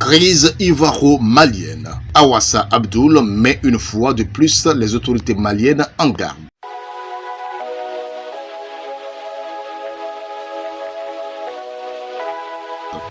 Crise ivoiro-malienne. Awassa Abdoul met une fois de plus les autorités maliennes en garde.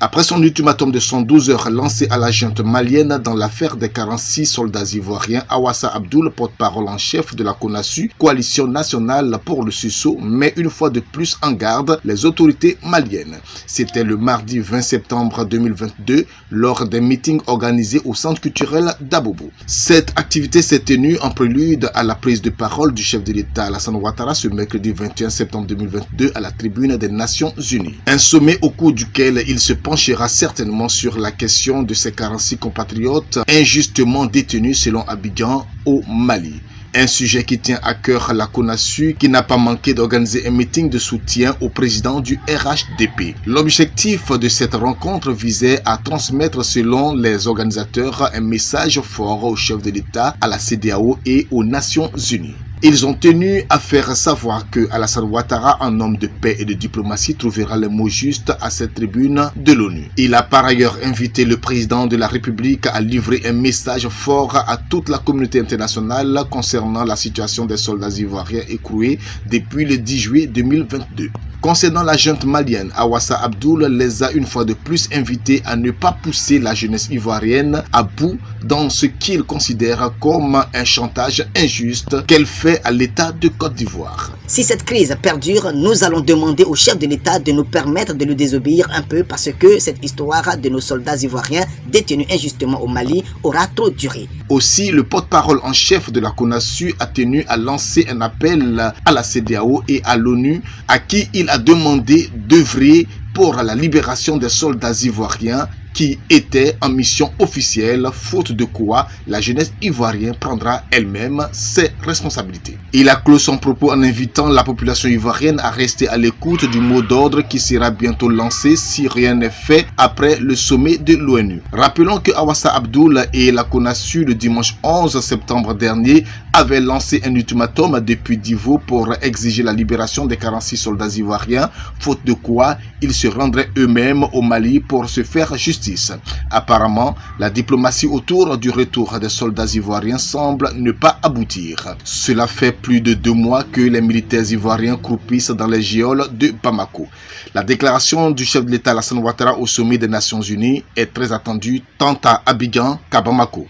Après son ultimatum de 112 heures lancé à la junte malienne dans l'affaire des 46 soldats ivoiriens, Awassa Abdoul, porte-parole en chef de la CONASU, Coalition nationale pour le sursaut, met une fois de plus en garde les autorités maliennes. C'était le mardi 20 septembre 2022 lors d'un meeting organisé au centre culturel d'Abobo. Cette activité s'est tenue en prélude à la prise de parole du chef de l'État Alassane Ouattara ce mercredi 21 septembre 2022 à la tribune des Nations Unies. Un sommet au cours duquel il se penchera certainement sur la question de ses 46 compatriotes injustement détenus selon Abidjan au Mali. Un sujet qui tient à cœur la CONASU qui n'a pas manqué d'organiser un meeting de soutien au président du RHDP. L'objectif de cette rencontre visait à transmettre selon les organisateurs un message fort au chef de l'État, à la CEDEAO et aux Nations Unies. Ils ont tenu à faire savoir que Alassane Ouattara, un homme de paix et de diplomatie, trouvera les mots justes à cette tribune de l'ONU. Il a par ailleurs invité le président de la République à livrer un message fort à toute la communauté internationale concernant la situation des soldats ivoiriens écroués depuis le 10 juillet 2022. Concernant la junte malienne, Awassa Abdoul les a une fois de plus invités à ne pas pousser la jeunesse ivoirienne à bout dans ce qu'il considère comme un chantage injuste qu'elle fait à l'État de Côte d'Ivoire. Si cette crise perdure, nous allons demander au chef de l'État de nous permettre de lui désobéir un peu parce que cette histoire de nos soldats ivoiriens détenus injustement au Mali aura trop duré. Aussi, le porte-parole en chef de la CONASU a tenu à lancer un appel à la CEDEAO et à l'ONU à qui il a demandé d'œuvrer pour la libération des soldats ivoiriens qui étaient en mission officielle, faute de quoi la jeunesse ivoirienne prendra elle-même ses responsabilités. Il a clos son propos en invitant la population ivoirienne à rester à l'écoute du mot d'ordre qui sera bientôt lancé si rien n'est fait après le sommet de l'ONU. Rappelons que Awassa Abdoul et la CONASU le dimanche 11 septembre dernier avaient lancé un ultimatum depuis Divo pour exiger la libération des 46 soldats ivoiriens, faute de quoi ils se rendraient eux-mêmes au Mali pour se faire justice. Apparemment, la diplomatie autour du retour des soldats ivoiriens semble ne pas aboutir. Cela fait plus de 2 mois que les militaires ivoiriens croupissent dans les geôles de Bamako. La déclaration du chef de l'État Alassane Ouattara au sommet des Nations Unies est très attendue tant à Abidjan qu'à Bamako.